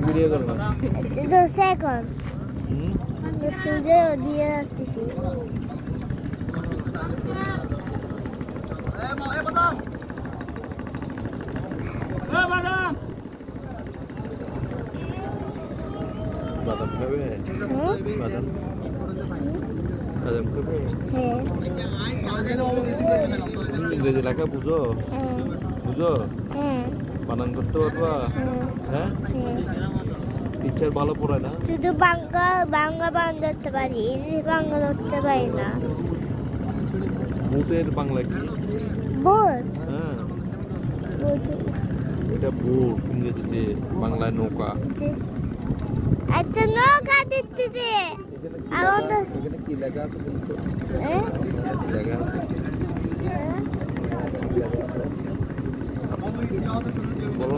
Video করো না। তো সেকন্ড সূর্য দিয়ে রাখতেছি। বাদাম খাবে? বাদাম বাদাম খাবে? হ্যাঁ ইংরেজি লেখা বুঝো? হ্যাঁ বুঝো? হ্যাঁ বানান করতে পারবা? হ্যাঁ হ্যাঁ। টিচার ভালো পড়ায় না? শুধু বাংলা বানান ধরতে পারি, ইংলিশ বাংলা ধরতে পারি না। বুটের বাংলা কি? বোট হ্যাঁ বোট এটা বুট, ইংরেজিতে, বাংলায় নৌকা। একটা নৌকা দিতেছে আমাদের। এখানে কি লেখা আছে বলতো? হ্যাঁ লেখা আছে হ্যাঁ। বলো